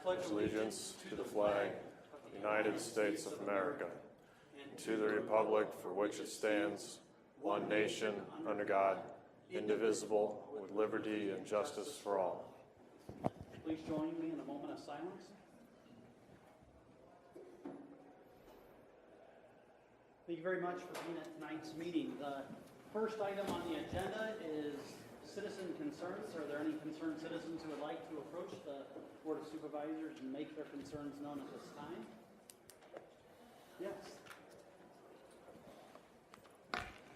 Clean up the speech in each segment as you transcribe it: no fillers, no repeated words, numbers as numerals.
pledge allegiance to the flag of the United States of America, and to the republic for which it stands, one nation, under God, indivisible, with liberty and justice for all. Please join me in a moment of silence. Thank you very much for being at tonight's meeting. The first item on the agenda is citizen concerns. Are there any concerned citizens who would like to approach the Board of Supervisors and make their concerns known at this time? Yes.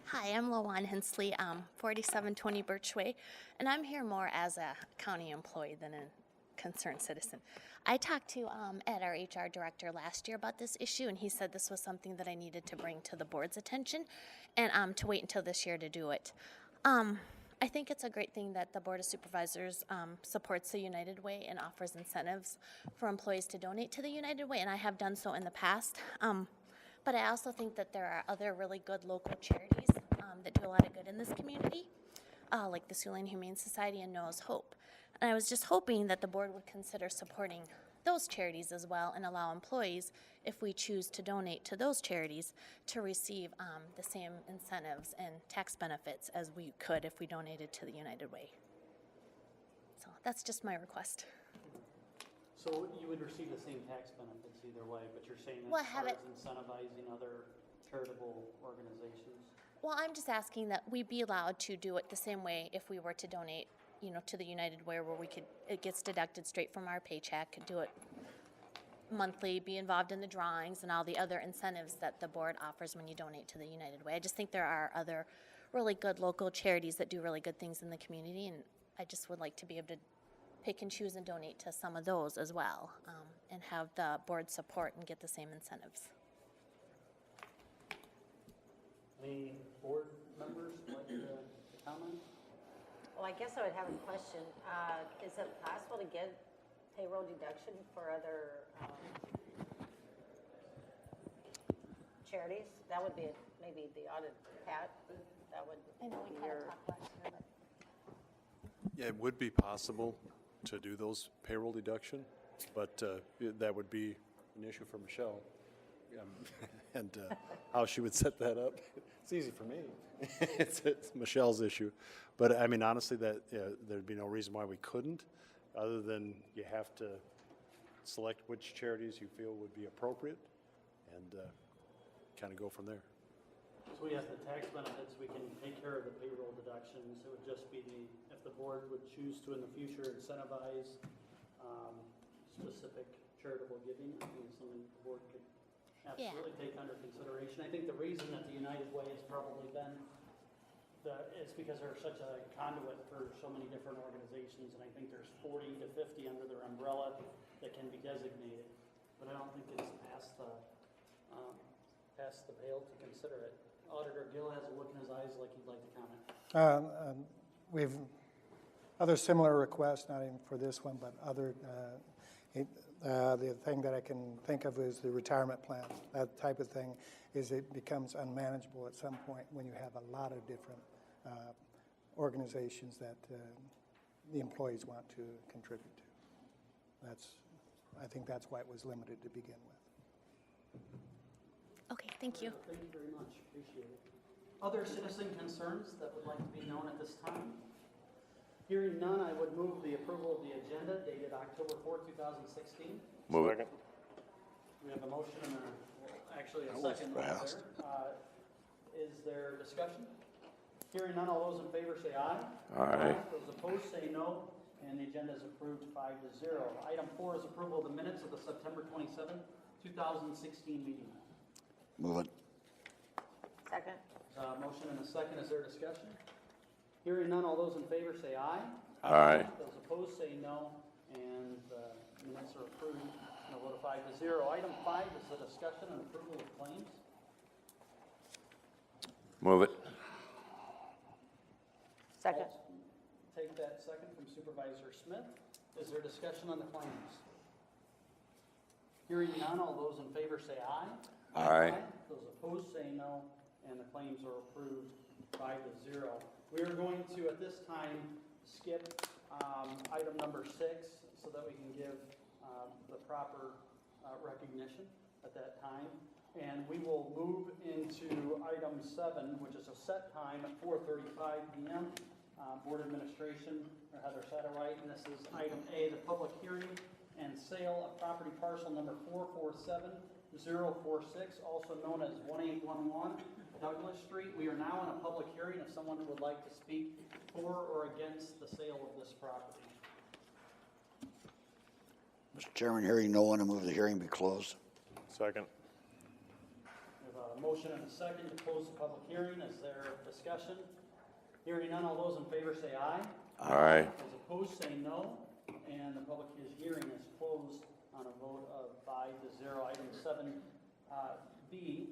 Hi, I'm Lawan Hensley, 4720 Birchway, and I'm here more as a county employee than a concerned citizen. I talked to Ed, our HR director, last year about this issue, and he said this was something that I needed to bring to the board's attention and to wait until this year to do it. I think it's a great thing that the Board of Supervisors supports the United Way and offers incentives for employees to donate to the United Way, and I have done so in the past. But I also think that there are other really good local charities that do a lot of good in this community, like the Siouxland Humane Society and Noah's Hope. And I was just hoping that the board would consider supporting those charities as well and allow employees, if we choose to donate to those charities, to receive the same incentives and tax benefits as we could if we donated to the United Way. So that's just my request. So you would receive the same tax benefits either way, but you're saying that Well, it's incentivizing other charitable organizations? Well, I'm just asking that we be allowed to do it the same way if we were to donate, to the United Way, where it gets deducted straight from our paycheck, do it monthly, be involved in the drawings and all the other incentives that the board offers when you donate to the United Way. I just think there are other really good local charities that do really good things in the community, and I just would like to be able to pick and choose and donate to some of those as well, and have the board support and get the same incentives. Any board members like to comment? Well, I guess I would have a question. Is it possible to get payroll deduction for other charities? That would be maybe the audit, Pat. That would. I know we kind of talked last year, but. Yeah, it would be possible to do those payroll deduction, but that would be an issue for Michelle. And how she would set that up. It's easy for me. It's Michelle's issue. But I mean, honestly, there'd be no reason why we couldn't, other than you have to select which charities you feel would be appropriate and kind of go from there. So we have the tax benefits, we can take care of the payroll deductions. It would just be if the board would choose to in the future incentivize specific charitable giving, I think it's something the board could absolutely take under consideration. I think the reason that the United Way has probably been it's because they're such a conduit for so many different organizations, and I think there's 40 to 50 under their umbrella that can be designated. But I don't think it's past the pale to consider it. Auditor Gill has a look in his eyes like he'd like to comment. We've other similar requests, not even for this one, but other. The thing that I can think of is the retirement plan. That type of thing it becomes unmanageable at some point when you have a lot of different organizations that the employees want to contribute to. I think that's why it was limited to begin with. Okay, thank you. Thank you very much. Appreciate it. Other citizen concerns that would like to be known at this time? Hearing none, I would move the approval of the agenda dated October 4th, 2016. Move it. We have a motion and actually a second right there. Is there discussion? Hearing none, all those in favor say aye. Aye. Those opposed say no, and the agenda is approved 5-0. Item 4 is approval of the minutes of the September 27th, 2016 meeting. Move it. Second. Motion and a second. Is there discussion? Hearing none, all those in favor say aye. Aye. Those opposed say no, and the minutes are approved. A vote of 5-0. Item 5 is the discussion and approval of claims. Move it. Second. Take that second from Supervisor Smith. Is there discussion on the claims? Hearing none, all those in favor say aye. Aye. Those opposed say no, and the claims are approved 5-0. We are going to, at this time, skip item number 6 so that we can give proper recognition at that time. And we will move into item 7, which is a set time at 4:35 p.m. Board Administration, Heather Satterwhite, and this is item A, the public hearing and sale of property parcel number 447046, also known as 1811 Douglas Street. We are now in a public hearing if someone would like to speak for or against the sale of this property. Mr. Chairman, hearing no one, I move the hearing be closed. Second. We have a motion and a second to close the public hearing. Is there discussion? Hearing none, all those in favor say aye. Aye. Those opposed say no, and the public hearing is closed on a vote of 5-0. Item 7B.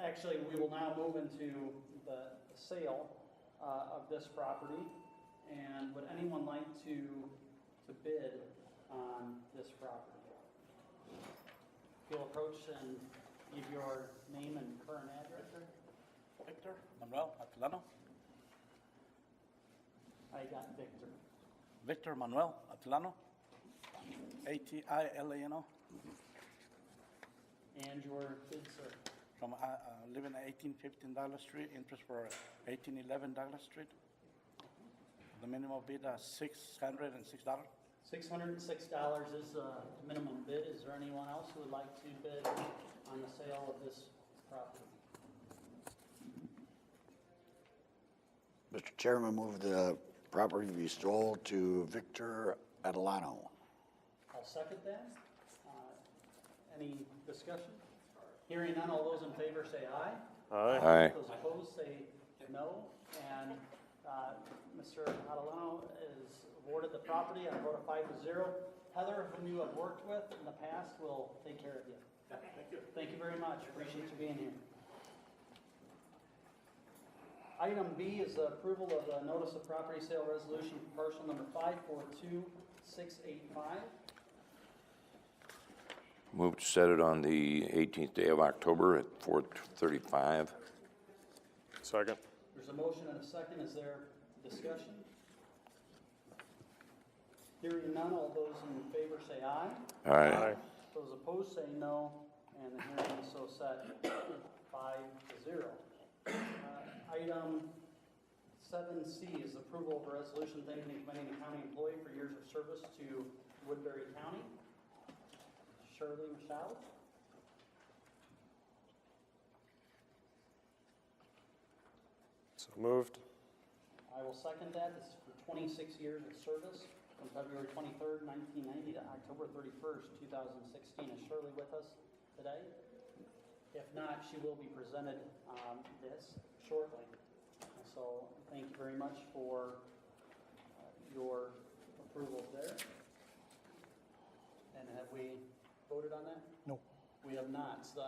Actually, we will now move into the sale of this property. And would anyone like to bid on this property? You'll approach and give your name and current address. Victor Manuel Atlano. I got Victor. Victor Manuel Atlano. Atilano. And your bid, sir. From living at 1815 Douglas Street, interest for 1811 Douglas Street. The minimum bid $606. $606 is the minimum bid. Is there anyone else who would like to bid on the sale of this property? Mr. Chairman, move the property be sold to Victor Adelano. I'll second that. Any discussion? Hearing none, all those in favor say aye. Aye. Aye. Those opposed say no. And Mr. Adelano is awarded the property on a vote of 5-0. Heather, whom you have worked with in the past, will take care of you. Okay, thank you. Thank you very much. Appreciate you being here. Item B is the approval of the notice of property sale resolution for parcel number 542685. Move to set it on the 18th day of October at 4:35. Second. There's a motion and a second. Is there discussion? Hearing none, all those in favor say aye. Aye. Those opposed say no, and the hearing is so set 5-0. Item 7C is approval of a resolution thanking and commending a county employee for years of service to Woodbury County. Shirley Michelle. So moved. I will second that. This is for 26 years of service from February 23rd, 1990 to October 31st, 2016. Is Shirley with us today? If not, she will be presented this shortly. So thank you very much for your approval there. And have we voted on that? No. We have not. So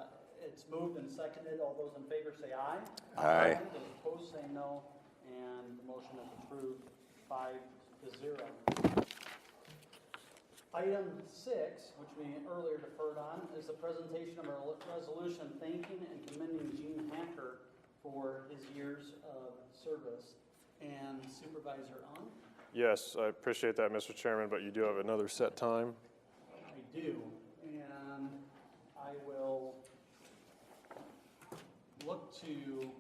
it's moved and seconded. All those in favor say aye. Aye. Those opposed say no. And the motion is approved 5-0. Item 6, which we earlier deferred on, is the presentation of a resolution thanking and commending Gene Hacker for his years of service. And Supervisor On? Yes, I appreciate that, Mr. Chairman, but you do have another set time. I do, and I will look to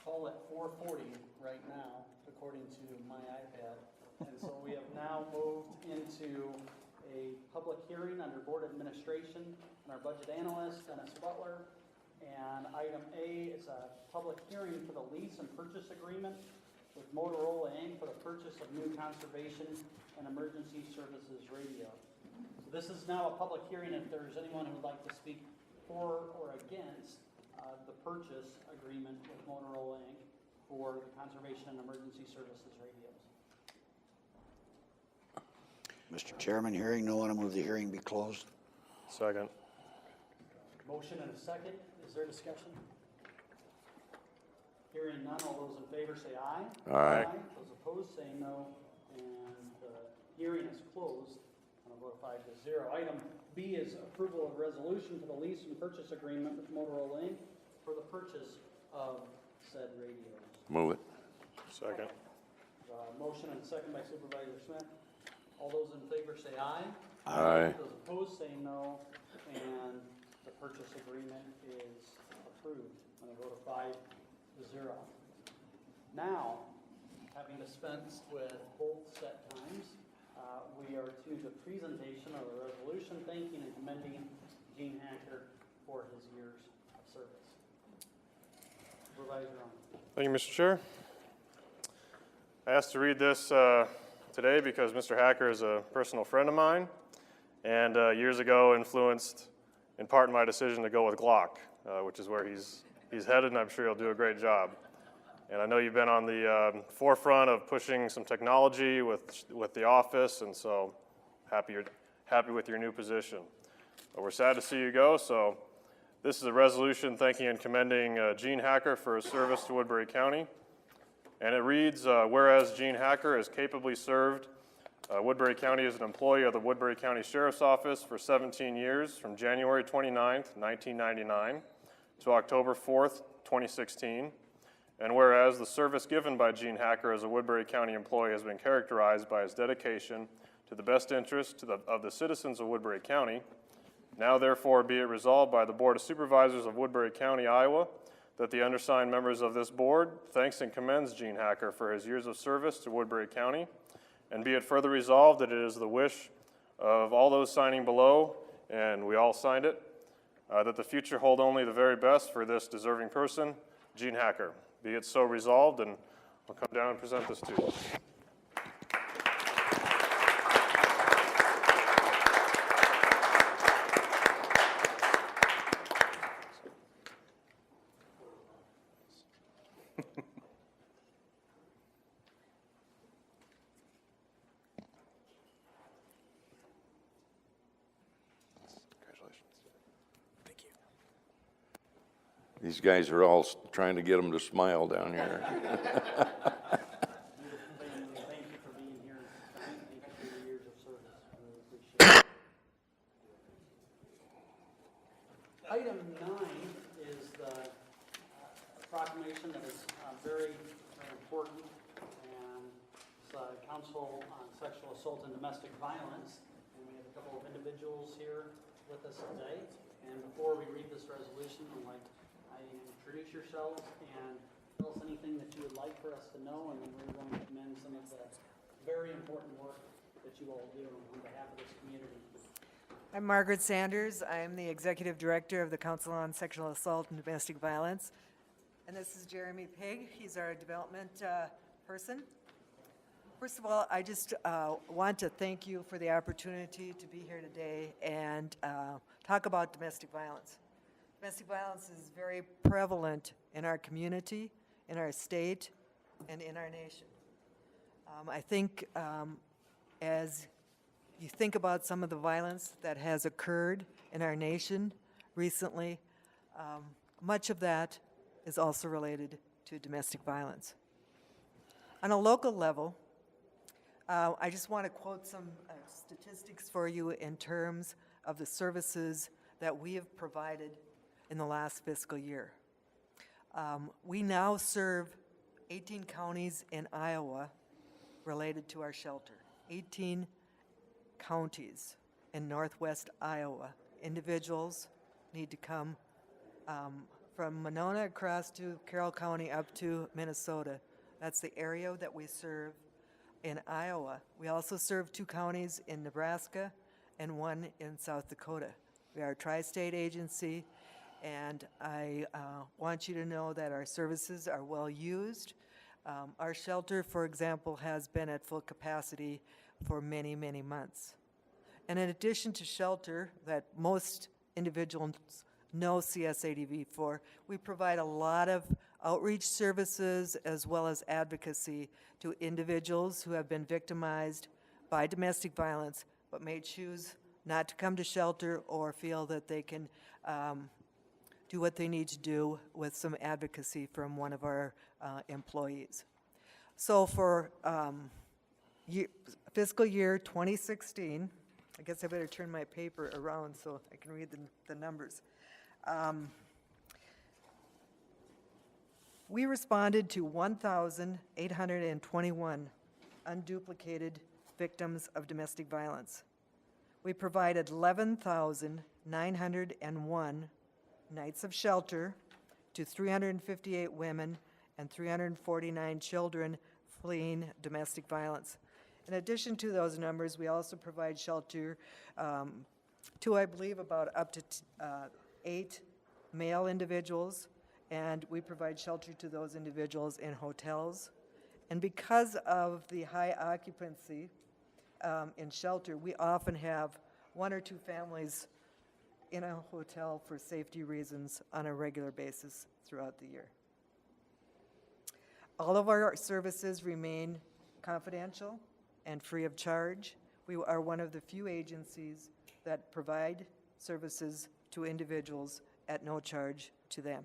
call it 4:40 right now, according to my iPad. And so we have now moved into a public hearing under Board Administration and our budget analyst, Dennis Butler. And item A is a public hearing for the lease and purchase agreement with Motorola Inc. for the purchase of new conservation and emergency services radio. So this is now a public hearing if there's anyone who would like to speak for or against the purchase agreement with Motorola Inc. for the conservation and emergency services radios. Mr. Chairman, hearing no one, I move the hearing be closed. Second. Motion and a second. Is there discussion? Hearing none, all those in favor say aye. Aye. Those opposed say no, and the hearing is closed on a vote of 5-0. Item B is approval of resolution for the lease and purchase agreement with Motorola Inc. for the purchase of said radios. Move it. Second. Motion and a second by Supervisor Smith. All those in favor say aye. Aye. Those opposed opposed, say no, and the purchase agreement is approved on a vote of 5-0. Now, having dispensed with both set times, we are to the presentation of a resolution thanking and commending Gene Hacker for his years of service. Supervisor on. Thank you, Mr. Chair. I asked to read this today because Mr. Hacker is a personal friend of mine and years ago influenced in part my decision to go with Glock, which is where he's headed, and I'm sure he'll do a great job. And I know you've been on the forefront of pushing some technology with the office, and so happy with your new position. But we're sad to see you go, so this is a resolution thanking and commending Gene Hacker for his service to Woodbury County. And it reads, whereas Gene Hacker has capably served Woodbury County as an employee of the Woodbury County Sheriff's Office for 17 years, from January 29th, 1999 to October 4th, 2016. And whereas the service given by Gene Hacker as a Woodbury County employee has been characterized by his dedication to the best interest of the citizens of Woodbury County, now therefore be it resolved by the Board of Supervisors of Woodbury County, Iowa, that the undersigned members of this board thanks and commends Gene Hacker for his years of service to Woodbury County, and be it further resolved that it is the wish of all those signing below, and we all signed it, that the future hold only the very best for this deserving person, Gene Hacker. Be it so resolved, and I'll come down and present this to you. These guys are all trying to get them to smile down here. Thank you for being here. Thank you for your years of service. I really appreciate it. Item 9 is the proclamation that is very, very important, and it's Council on Sexual Assault and Domestic Violence. And we have a couple of individuals here with us today. And before we read this resolution, I'd like introduce yourselves and tell us anything that you would like for us to know, and then we're going to commend some of the very important work that you all do on behalf of this community. I'm Margaret Sanders. I'm the Executive Director of the Council on Sexual Assault and Domestic Violence. And this is Jeremy Pig. He's our development person. First of all, I just want to thank you for the opportunity to be here today and talk about domestic violence. Domestic violence is very prevalent in our community, in our state, and in our nation. I think as you think about some of the violence that has occurred in our nation recently, much of that is also related to domestic violence. On a local level, I just want to quote some statistics for you in terms of the services that we have provided in the last fiscal year. We now serve 18 counties in Iowa related to our shelter. 18 counties in northwest Iowa. Individuals need to come from Monona across to Carroll County up to Minnesota. That's the area that we serve in Iowa. We also serve 2 counties in Nebraska and 1 in South Dakota. We are a tri-state agency, and I want you to know that our services are well used. Our shelter, for example, has been at full capacity for many, many months. And in addition to shelter that most individuals know CSADV for, we provide a lot of outreach services as well as advocacy to individuals who have been victimized by domestic violence but may choose not to come to shelter or feel that they can do what they need to do with some advocacy from one of our employees. So for fiscal year 2016, I guess I better turn my paper around so I can read the numbers. We responded to 1,821 unduplicated victims of domestic violence, We provided 11,901 nights of shelter to 358 women and 349 children fleeing domestic violence. In addition to those numbers, we also provide shelter to, I believe, about up to 8 male individuals, and we provide shelter to those individuals in hotels. And because of the high occupancy in shelter, we often have 1 or 2 families in a hotel for safety reasons on a regular basis throughout the year. All of our services remain confidential and free of charge. We are one of the few agencies that provide services to individuals at no charge to them.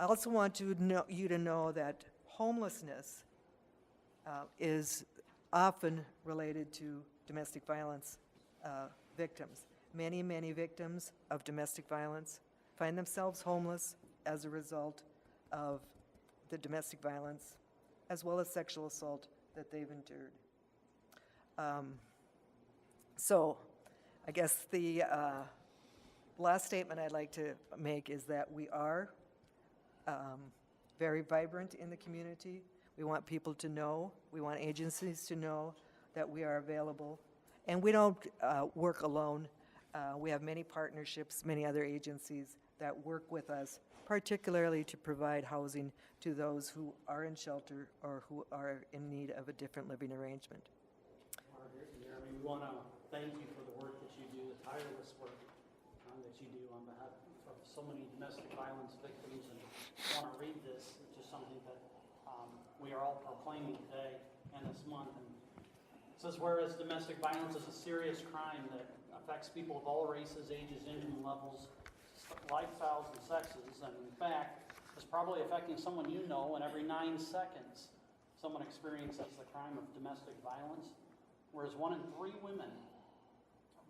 I also want you to know that homelessness is often related to domestic violence victims. Many, many victims of domestic violence find themselves homeless as a result of the domestic violence as well as sexual assault that they've endured. So I guess the last statement I'd like to make is that we are very vibrant in the community. We want people to know, we want agencies to know that we are available. And we don't work alone. We have many partnerships, many other agencies that work with us, particularly to provide housing to those who are in shelter or who are in need of a different living arrangement. Margaret and Jeremy, we want to thank you for the work that you do, the tireless work that you do on behalf of so many domestic violence victims. And I want to read this, which is something that we are all proclaiming today and this month. And it says, whereas domestic violence is a serious crime that affects people of all races, ages, income levels, lifestyles, and sexes, and in fact, is probably affecting someone you know, and every 9 seconds, someone experiences the crime of domestic violence, whereas 1 in 3 women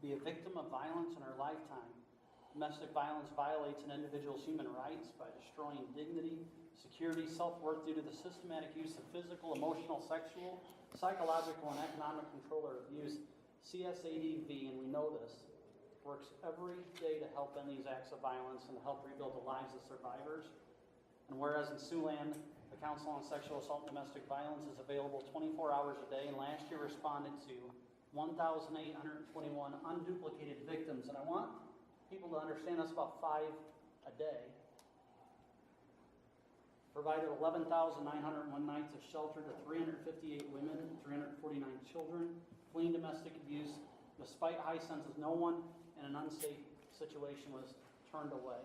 be a victim of violence in her lifetime. Domestic violence violates an individual's human rights by destroying dignity, security, self-worth due to the systematic use of physical, emotional, sexual, psychological, and economic control or abuse. CSADV, and we know this, works every day to help end these acts of violence and to help rebuild the lives of survivors. And whereas in Siouxland, the Council on Sexual Assault and Domestic Violence is available 24 hours a day, and last year responded to 1,821 unduplicated victims. And I want people to understand that's about 5 a day. Provided 11,901 nights of shelter to 358 women, 349 children, fleeing domestic abuse. Despite high census, no one in an unsafe situation was turned away.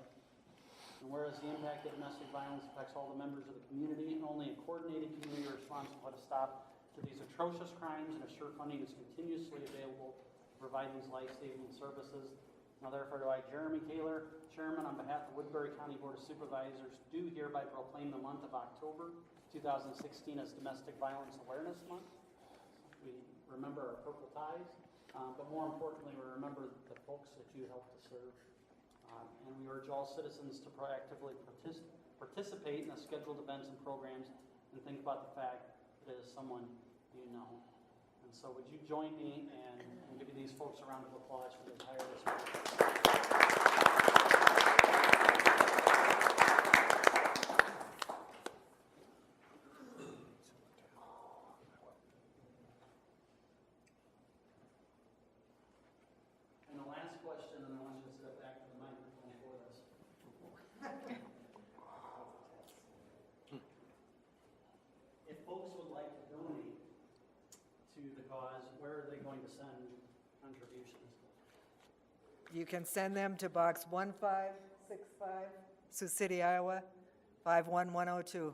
And whereas the impact of domestic violence affects all the members of the community, only a coordinated community response will put a stop to these atrocious crimes, and assure funding is continuously available to provide these life-saving services. Now therefore do I, Jeremy Kaler, Chairman, on behalf of Woodbury County Board of Supervisors, do hereby proclaim the month of October 2016 as Domestic Violence Awareness Month. We remember our purple ties, but more importantly, we remember the folks that you help to serve. And we urge all citizens to proactively participate in the scheduled events and programs and think about the fact that it is someone you know. And so would you join me and give these folks a round of applause for their tireless work. You can send them to Box 1565, Sioux City, Iowa, 51102.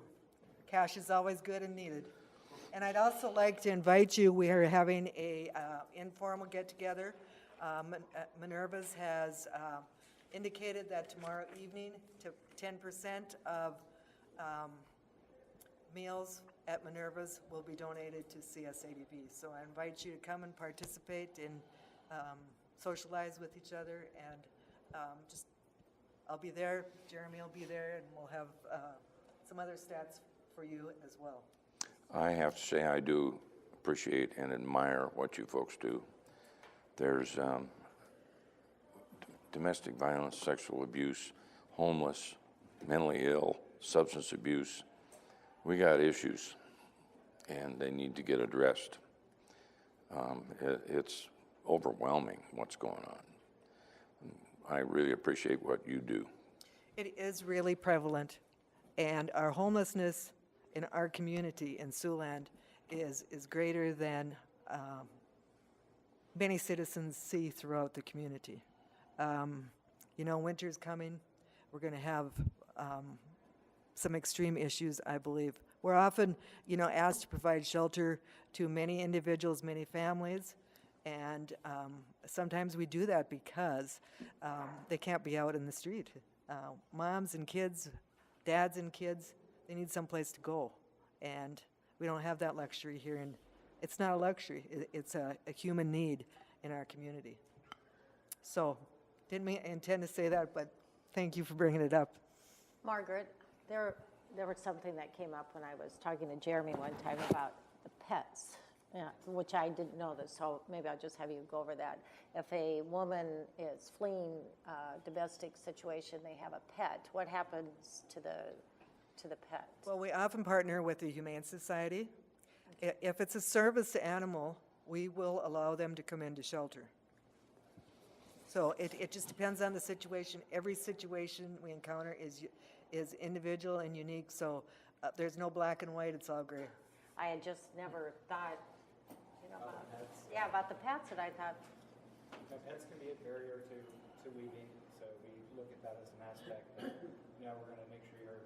Cash is always good and needed. And I'd also like to invite you, we are having a informal get-together. Minerva's has indicated that tomorrow evening, 10% of meals at Minerva's will be donated to CSADV. So I invite you to come and participate in socialize with each other, and I'll be there, Jeremy will be there, and we'll have some other stats for you as well. I have to say I do appreciate and admire what you folks do. There's domestic violence, sexual abuse, homeless, mentally ill, substance abuse. We got issues, and they need to get addressed. It's overwhelming what's going on. I really appreciate what you do. It is really prevalent, and our homelessness in our community in Siouxland is greater than many citizens see throughout the community. You know, winter's coming. We're going to have some extreme issues, I believe. We're often, you know, asked to provide shelter to many individuals, many families, and sometimes we do that because they can't be out in the street. Moms and kids, dads and kids, they need someplace to go, and we don't have that luxury here. And it's not a luxury; it's a human need in our community. So, didn't intend to say that, but thank you for bringing it up. Margaret, there was something that came up when I was talking to Jeremy one time about the pets, which I didn't know this, so maybe I'll just have you go over that. If a woman is fleeing a domestic situation, they have a pet, what happens to the pet? Well, we often partner with the Humane Society. If it's a service animal, we will allow them to come into shelter. So it just depends on the situation. Every situation we encounter is individual and unique, so there's no black and white, it's all gray. I had just never thought, you know, about the pets, and I thought, pets can be a barrier to weaving, so we look at that as an aspect. But, you know, we're going to make sure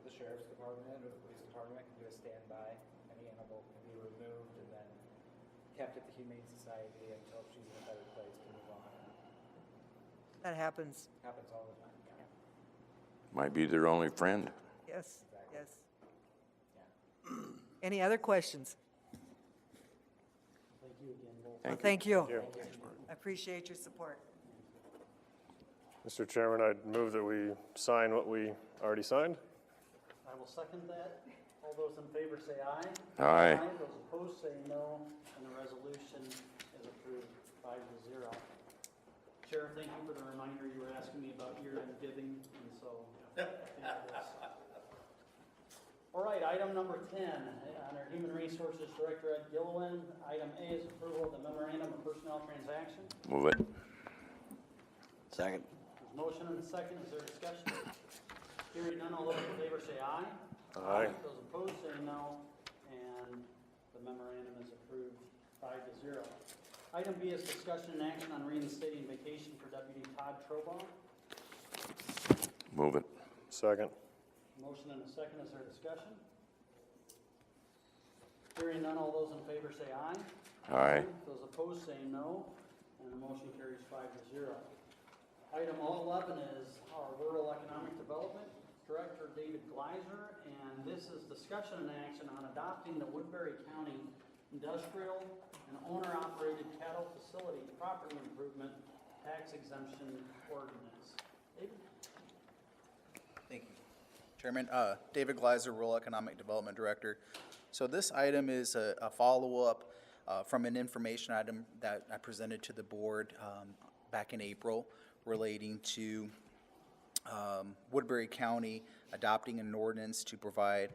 the sheriff's department or the police department can do a standby. Any animal can be removed and then kept at the Humane Society until she's in a better place to move on. That happens. Happens all the time. Yeah. Might be their only friend. Yes, Exactly. yes. Any other questions? Thank you again, Wolf. Thank you. Thank you. Thank you. I appreciate your support. Mr. Chairman, I'd move that we sign what we already signed. I will second that. All those in favor say aye. Aye. Those opposed say no, and the resolution is approved 5-0. Sheriff, thank you for the reminder. You were asking me about year-end giving, and so I think it is. All right, item number 10, under Human Resources Director Ed Gilliland. Item A is approval of the memorandum of personnel transaction. Move it. Second. There's a motion and a second. Is there discussion? Hearing none, all those in favor say aye. Aye. Those opposed say no, and the memorandum is approved 5-0. Item B is discussion and action on reinstating vacation for Deputy Todd Trobaugh. Move it. Second. Motion and a second. Is there discussion? Hearing none, all those in favor say aye. Aye. Those opposed say no, and the motion carries 5-0. Item 11 is our Rural Economic Development Director, David Gleiser, and this is discussion and action on adopting the Woodbury County Industrial and Owner-Operated Cattle Facility Property Improvement Tax Exemption Ordinance. David? Thank you, Chairman. David Gleiser, Rural Economic Development Director. So this item is a follow-up from an information item that I presented to the board back in April relating to Woodbury County adopting an ordinance to provide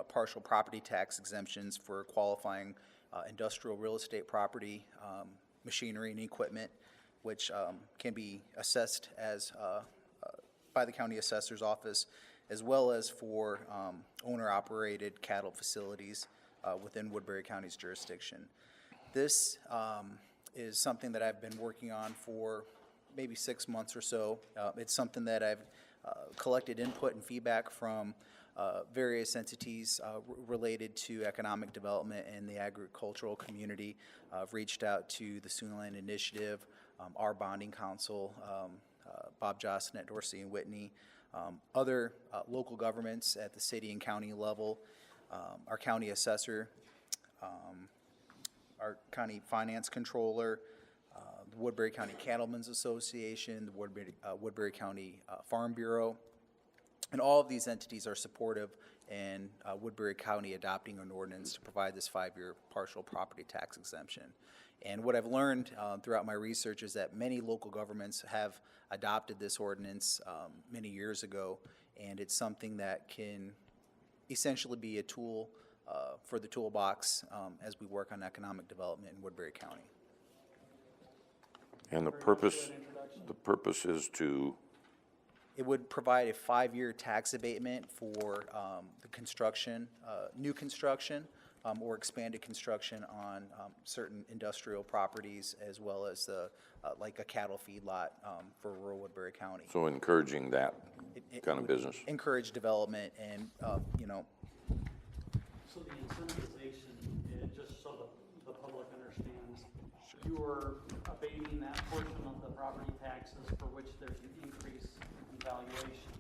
partial property tax exemptions for qualifying industrial real estate property, machinery and equipment, which can be assessed as by the county assessor's office, as well as for owner-operated cattle facilities within Woodbury County's jurisdiction. This is something that I've been working on for maybe 6 months or so. It's something that I've collected input and feedback from various entities related to economic development in the agricultural community. I've reached out to the Siouxland Initiative, our bonding council, Bob Jostin at Dorsey and Whitney, other local governments at the city and county level, our county assessor, our county finance controller, the Woodbury County Cattlemen's Association, the Woodbury County Farm Bureau, and all of these entities are supportive and Woodbury County adopting an ordinance to provide this 5-year partial property tax exemption. And what I've learned throughout my research is that many local governments have adopted this ordinance many years ago, and it's something that can essentially be a tool for the toolbox as we work on economic development in Woodbury County. And the purpose is to, It would provide a 5-year tax abatement for the construction, new construction, or expanded construction on certain industrial properties, as well as the, like a cattle feedlot for rural Woodbury County. so encouraging that kind of business. Encourage development and, you know, So the incentivization, just so the public understands, you are abating that portion of the property taxes for which there's an increase in valuation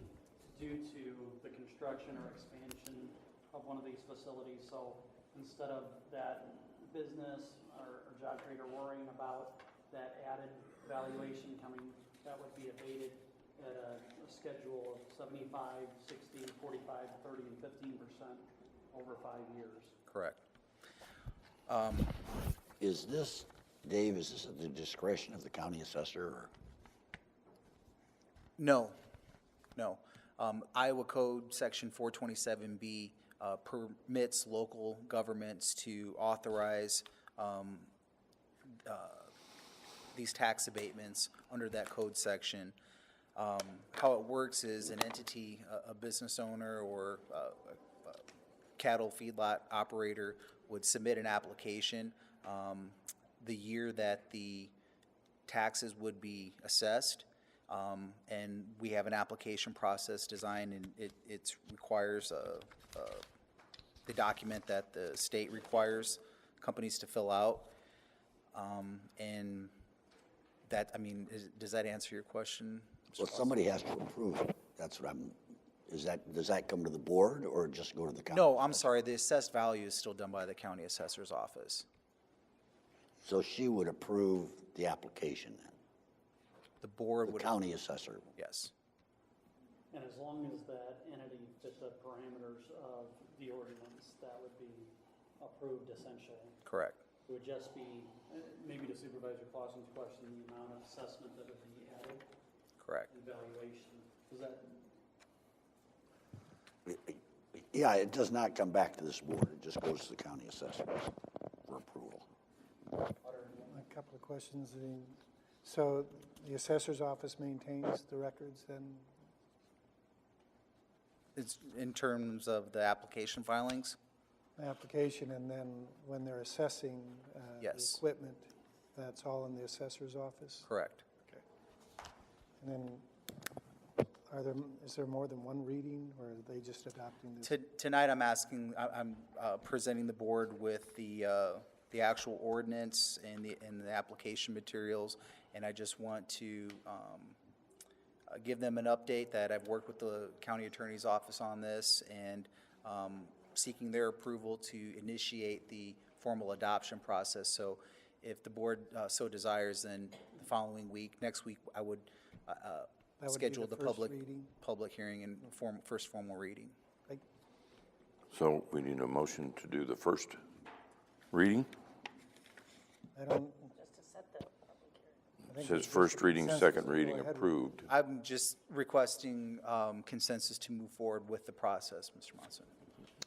due to the construction or expansion of one of these facilities. So instead of that business or job creator worrying about that added valuation coming, that would be abated at a schedule of 75, 60, 45, 30, and 15% over 5 years. correct. Is this, Dave, is this at the discretion of the county assessor? Or? No, no. Iowa Code Section 427B permits local governments to authorize these tax abatements under that code section. How it works is an entity, a business owner or a cattle feedlot operator would submit an application the year that the taxes would be assessed. And we have an application process designed, and it requires the document that the state requires companies to fill out. And that, I mean, does that answer your question? Well, somebody has to approve it. That's what I'm, does that come to the board or just go to the county? No, I'm sorry, the assessed value is still done by the county assessor's office. So she would approve the application then? The board The would. county assessor? Yes, And as long as that entity fit the parameters of the ordinance, that would be approved essentially. correct. It would just be, maybe to Supervisor Clausen's question, the amount of assessment that would be added Correct. and valuation. Is that, Yeah, it does not come back to this board. It just goes to the county assessor for approval. A couple of questions. So the assessor's office maintains the records then? It's in terms of the application filings? The application, and then when they're assessing the Yes. equipment, that's all in the assessor's office? Correct. Okay. And then, is there more than one reading, or are they just adopting this? Tonight, I'm presenting the board with the actual ordinance and the application materials, and I just want to give them an update that I've worked with the county attorney's office on this, and seeking their approval to initiate the formal adoption process. So if the board so desires, then the following week, next week, I would That would be schedule the first reading? public hearing and first formal reading. So we need a motion to do the first reading. I don't, Just to set the public hearing. I think Says it's just first a reading, consensus second to go reading ahead with. approved. I'm just requesting consensus to move forward with the process, Mr. Monson.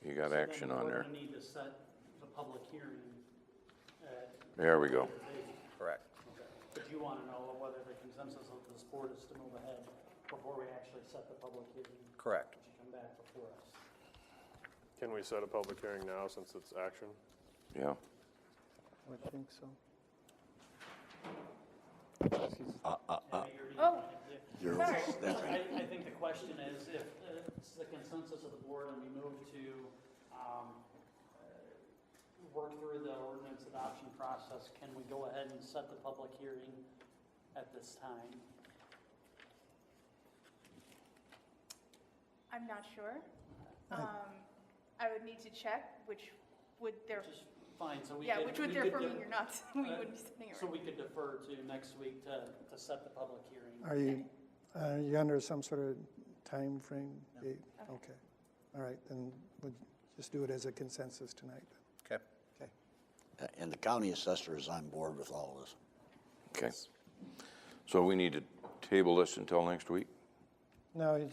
You got so then action on we're there. gonna need to set the public hearing at. There we go. Correct. Okay. But you want to know whether the consensus of this board is to move ahead before we actually set the public hearing. Correct. To come back before us. Can we set a public hearing now since it's action? Yeah. I would think so. You're- that's right. I think the question is if it's the consensus of the board and we move to work through the ordinance adoption process, can we go ahead and set the public hearing at this time? I'm not sure. I would need to check, which would there, Which is fine, so we yeah, could. which would we therefore could mean de- you're not, we wouldn't be sitting So around. we could defer to next week to set the public hearing. Are you under some sort of time frame? Date? Okay. All right, then we'll just do it as a consensus tonight. Okay. Okay. And the county assessor is on board with all of this. Okay. So we need to table this until next week? No, I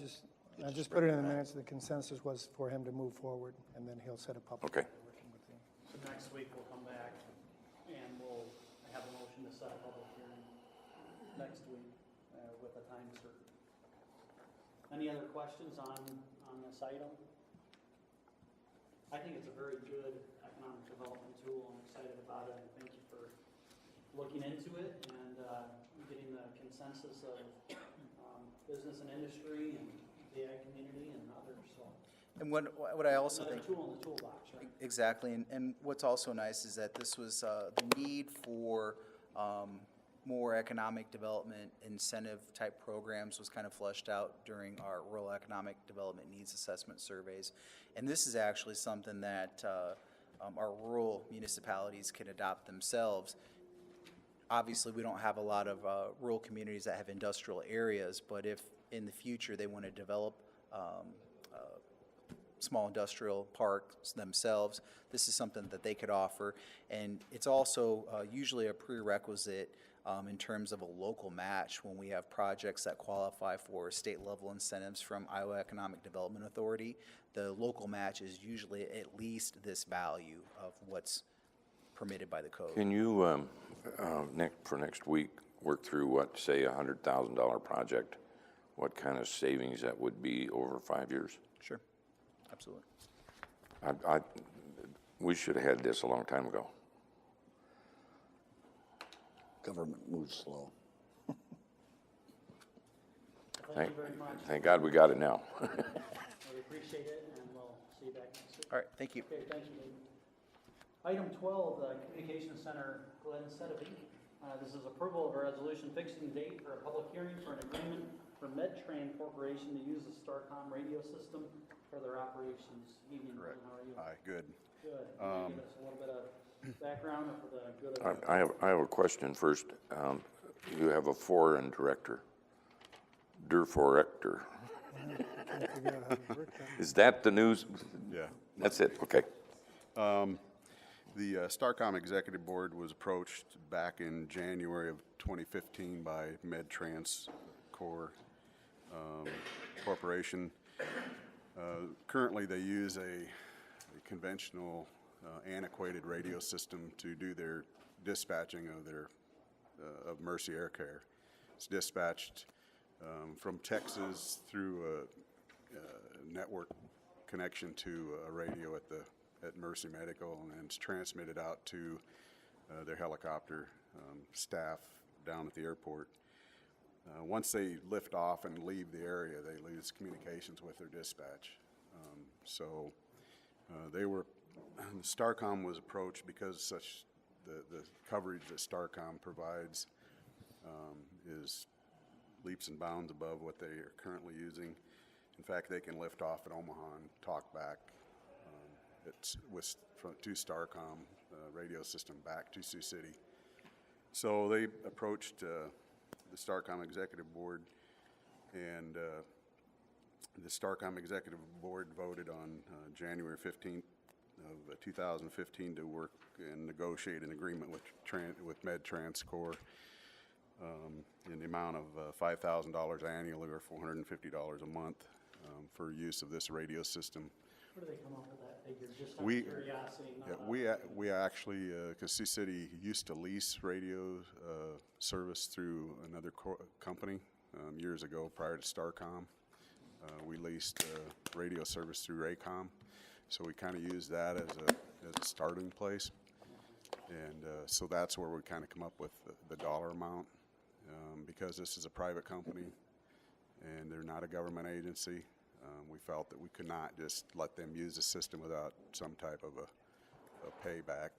just put it in the minutes. The consensus was for him to move forward, and then he'll set a public. Okay. hearing working with you. So next week we'll come back and we'll have a motion to set a public hearing next week with a time certain. Any other questions on this item? I think it's a very good economic development tool. I'm excited about it, and thank you for looking into it and getting the consensus of business and industry and the ag community and others, so. And what I also Another think. tool in the toolbox, right? Exactly, and what's also nice is that this was, the need for more economic development incentive type programs was kind of fleshed out during our rural economic development needs assessment surveys. And this is actually something that our rural municipalities can adopt themselves. Obviously, we don't have a lot of rural communities that have industrial areas, but if in the future they want to develop small industrial parks themselves, this is something that they could offer. And it's also usually a prerequisite in terms of a local match when we have projects that qualify for state level incentives from Iowa Economic Development Authority. The local match is usually at least this value of what's permitted by the code. Can you, for next week, work through what, say, $100,000 project, what kind of savings that would be over 5 years? Sure, absolutely. We should have had this a long time ago. Government moves slow. Thank you very much. Thank God we got it now. We appreciate it, and we'll see you back next week. All right, thank you. Okay, thank you, David. Item 12, the Communication Center, Glenn Sedeby. This is approval of a resolution fixing date for a public hearing for an agreement for MedTran Corporation to use the Starcom radio system for their operations. Evening, Glenn, how are you? Hi, good. Good. Can you give us a little bit of background or for the good of the... I have a question first. You have a foreign director. Der Forector. Is that the news? Yeah. That's it, okay. The Starcom Executive Board was approached back in January of 2015 by MedTrans Corporation. Currently, they use a conventional antiquated radio system to do their dispatching of Mercy Air Care. It's dispatched from Texas through a network connection to a radio at Mercy Medical, and then it's transmitted out to their helicopter staff down at the airport. Once they lift off and leave the area, they lose communications with their dispatch. Starcom was approached because the coverage that Starcom provides is leaps and bounds above what they are currently using. In fact, they can lift off at Omaha and talk back to Starcom radio system back to Sioux City. So they approached the Starcom Executive Board, and the Starcom Executive Board voted on January 15th of 2015 to work and negotiate an agreement with MedTrans Corp. In the amount of $5,000 annually or $450 a month for use of this radio system. Where do they come up with that figure? Just out of curiosity? Yeah, we actually, because Sioux City used to lease radio service through another company years ago prior to Starcom. We leased radio service through Raycom, so we kind of used that as a starting place. And so that's where we kind of come up with the dollar amount. Because this is a private company and they're not a government agency, we felt that we could not just let them use the system without some type of a payback.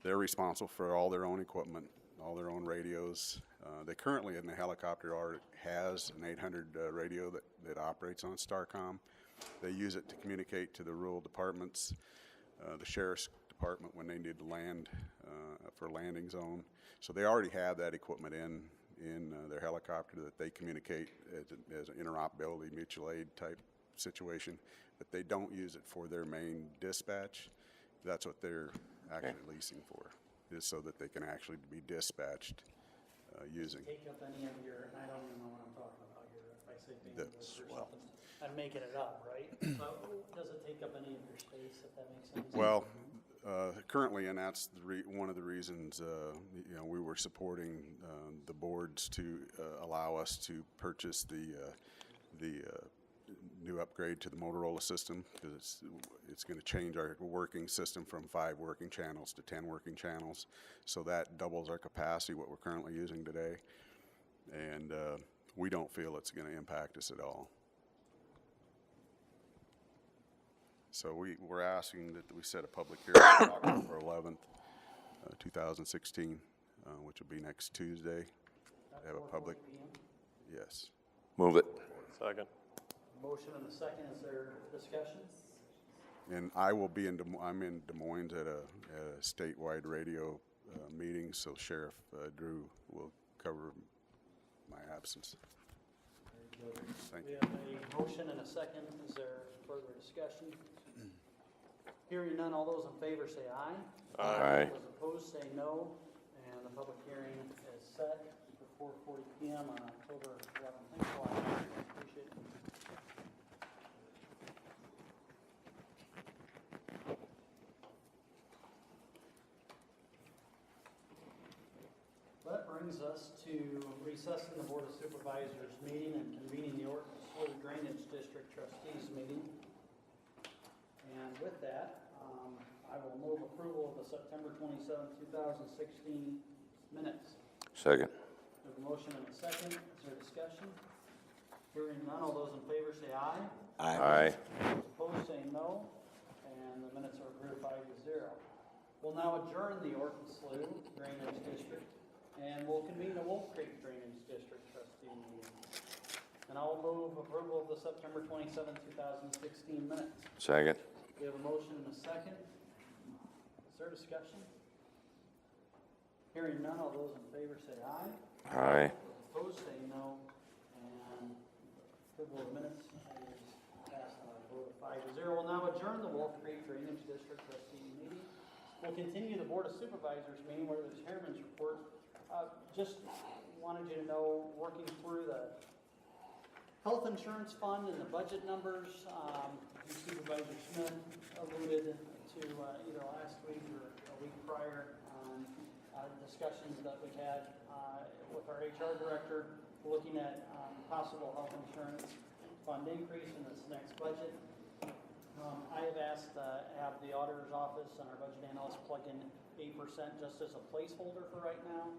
They're responsible for all their own equipment, all their own radios. They currently in the helicopter has an 800 radio that operates on Starcom. They use it to communicate to the rural departments, the sheriff's department when they need to land for landing zone. So they already have that equipment in their helicopter that they communicate as an interoperability mutual aid type situation, but they don't use it for their main dispatch. That's what they're actually leasing for, is so that they can actually be dispatched using. Take up any of your, and I don't even know what I'm talking about here, if I say bandwidth or well. something. I'm making it up, right? But does it take up any of your space, if that makes sense? Well, currently, and that's one of the reasons, we were supporting the boards to allow us to purchase the new upgrade to the Motorola system, because it's going to change our working system from 5 working channels to 10 working channels. So that doubles our capacity, what we're currently using today. And we don't feel it's going to impact us at all. So we're asking that we set a public hearing on October 11th, 2016, which will be next Tuesday. Have a public, yes. Move it. Second. Motion and a second, is there discussion? And I will be I'm in Des Moines at a statewide radio meeting, so Sheriff Drew will cover my absence. Very good. Thank We you. have a motion and a second, is there further discussion? Hearing none, all those in favor say aye. Aye. Those opposed say no, and the public hearing is set for 4:40 PM on October 11th. Thanks a lot, appreciate it. That brings us to recessing the Board of Supervisors meeting and convening the Orton Drainage District Trustees meeting. And with that, I will move approval of the September 27th, 2016 minutes. Second. We have a motion and a second. Is there discussion? Hearing none, all those in favor say aye. Aye. Those opposed say no, and the minutes are approved 5-0. We'll now adjourn the Orton Slough Drainage District, and we'll convene the Wolf Creek Drainage District trustee meeting. And I'll move approval of the September 27th, 2016 minutes. Second. We have a motion and a second. Is there discussion? Hearing none, all those in favor say aye. Aye. Opposed say no, and approval of minutes is passed by a vote of 5-0. We'll now adjourn the Wolf Creek Drainage District trustee meeting. We'll continue the Board of Supervisors meeting where the chairman's report. Just wanted you to know, working through the health insurance fund and the budget numbers, Supervisor Smith alluded to either last week or a week prior on discussions that we had with our HR director, looking at possible health insurance fund increase in this next budget. I have asked to have the auditor's office and our budget analyst plug in 8% just as a placeholder for right now.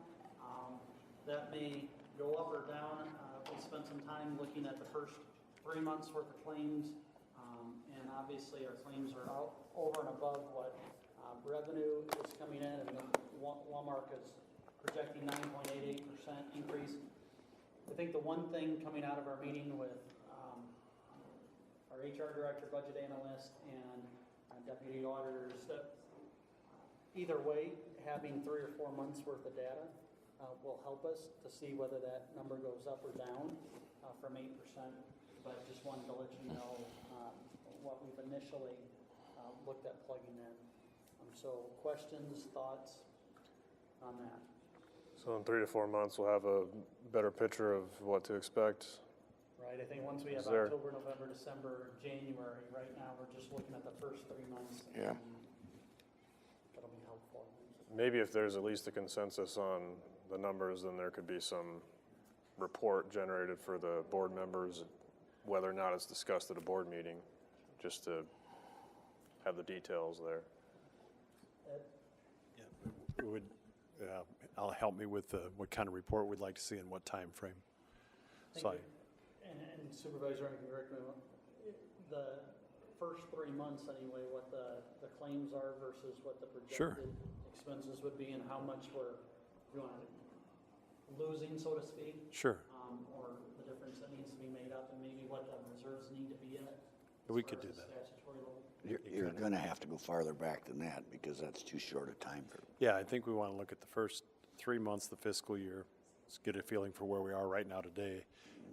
That may go up or down. We spent some time looking at the first 3 months worth of claims, and obviously our claims are out over and above what revenue is coming in, and Walmart is projecting 9.88% increase. I think the one thing coming out of our meeting with our HR director, budget analyst, and deputy auditors, that either way, having 3 or 4 months worth of data will help us to see whether that number goes up or down from 8%. But just wanted to let you know what we've initially looked at plugging in. So questions, thoughts on that? So in 3 to 4 months, we'll have a better picture of what to expect. Right, I think once we have Is there- October, November, December, January, right now, we're just looking at the first 3 months. Yeah. and That'll be helpful. Maybe if there's at least a consensus on the numbers, then there could be some report generated for the board members, whether or not it's discussed at a board meeting, just to have the details there. Ed? It would, I'll help me with what kind of report we'd like to see in what time frame. So And Supervisor, I can correct me, the first 3 months anyway, what the claims are versus what the Sure. projected expenses would be, and how much we're losing, so to speak. Sure. Or the difference that needs to be made up, and maybe what the reserves need to be at. We as could far do as the that. Statutory level. You're going to have to go farther back than that because that's too short a time for. Yeah, I think we want to look at the first 3 months of the fiscal year let's get a feeling for where we are right now today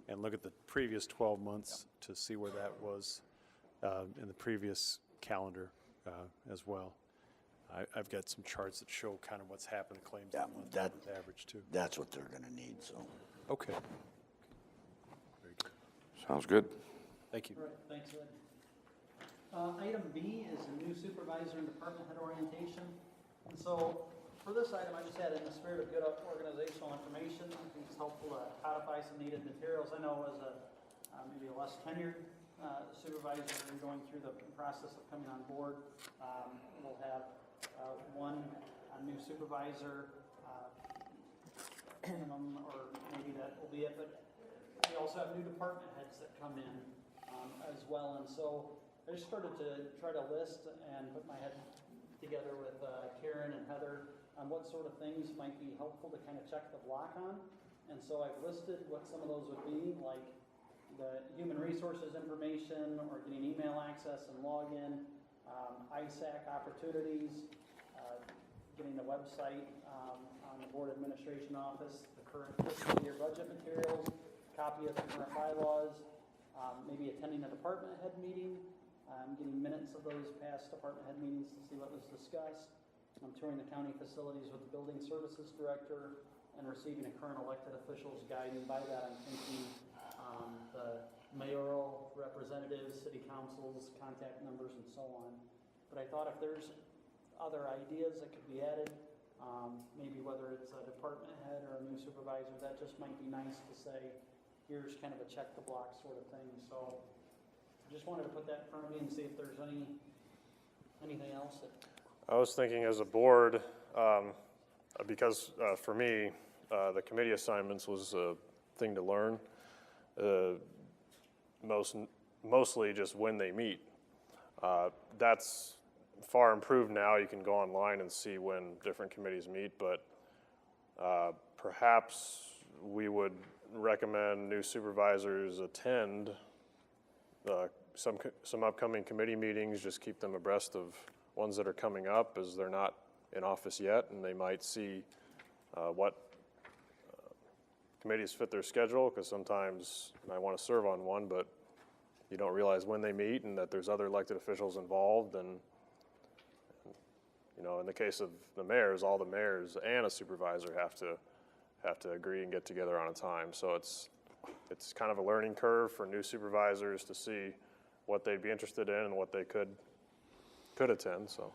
and look at the previous 12 months to see where that was in the previous calendar as well. I've got some charts that show kind of what's happened, claims Yeah, month that, average too. that's what they're gonna need, so. Okay. Very good. Sounds good. Thank you. All right, thanks, Ed. Item B is a new supervisor and department head orientation. And so for this item, I just had in the spirit of good organizational information, I think it's helpful to codify some needed materials. I know as a maybe a less tenured supervisor and going through the process of coming on board, we'll have one new supervisor minimum, or maybe that will be it, but we also have new department heads that come in as well. And so I just started to try to list and put my head together with Karen and Heather on what sort of things might be helpful to kind of check the block on. And so I've listed what some of those would be, like the human resources information or getting email access and login, ISAC opportunities, getting the website on the board administration office, the current fiscal year budget materials, copy of the current bylaws, maybe attending a department head meeting, getting minutes of those past department head meetings to see what was discussed. I'm touring the county facilities with the building services director and receiving a current elected officials guide. And by that, I'm thinking the mayoral representatives, city councils, contact numbers, and so on. But I thought if there's other ideas that could be added, maybe whether it's a department head or a new supervisor, that just might be nice to say, here's kind of a check the block sort of thing. So just wanted to put that in front of me and see if there's anything else that. I was thinking as a board, because for me, the committee assignments was a thing to learn. Mostly just when they meet. That's far improved now. You can go online and see when different committees meet, but perhaps we would recommend new supervisors attend some upcoming committee meetings, just keep them abreast of ones that are coming up, as they're not in office yet, and they might see what committees fit their schedule, because sometimes you might want to serve on one, but you don't realize when they meet and that there's other elected officials involved. And you know, in the case of the mayors, all the mayors and a supervisor have to agree and get together on a time. So it's kind of a learning curve for new supervisors to see what they'd be interested in and what they could attend. So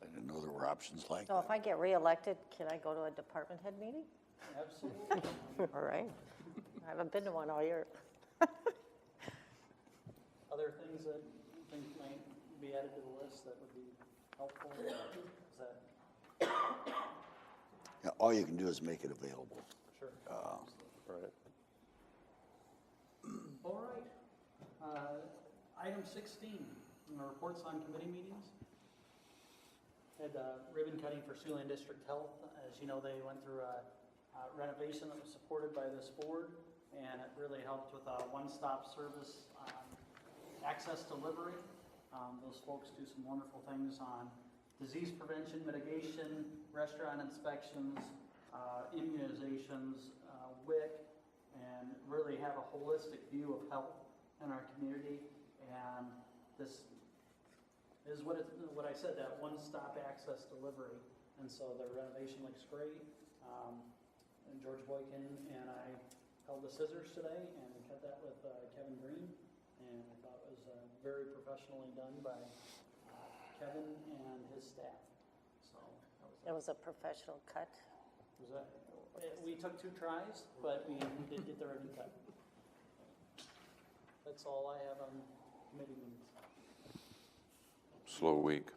I didn't know there were options like So that. if I get reelected, can I go to a department head meeting? Absolutely. All right. I haven't been to one all year. Other things that you think might be added to the list that would be helpful? Is that Yeah, all you can do is make it available. sure? right. All right. Item 16, reports on committee meetings. Had ribbon cutting for Siouxland District Health. As you know, they went through a renovation that was supported by this board, and it really helped with a one-stop service access delivery. Those folks do some wonderful things on disease prevention, mitigation, restaurant inspections, immunizations, WIC, and really have a holistic view of health in our community. And this is what I said, that one-stop access delivery. And so the renovation looks great. And George Boykin and I held the scissors today and cut that with Kevin Green. And I thought it was very professionally done by Kevin and his staff. So It was a professional cut. we took 2 tries, but we did get the ribbon cut. That's all I have on committee meetings. Slow week.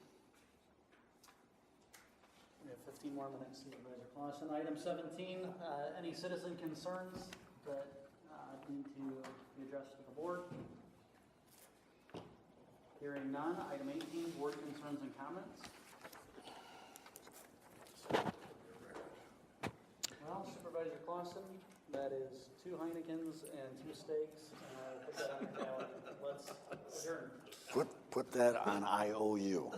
We have 15 more minutes, Supervisor Clausen. Item 17, any citizen concerns that need to be addressed to the board? Hearing none. Item 18, board concerns and comments. Well, Supervisor Clausen, that is 2 Heinekens and 2 steaks. Put that on the calendar. Let's adjourn. Put that on IOU.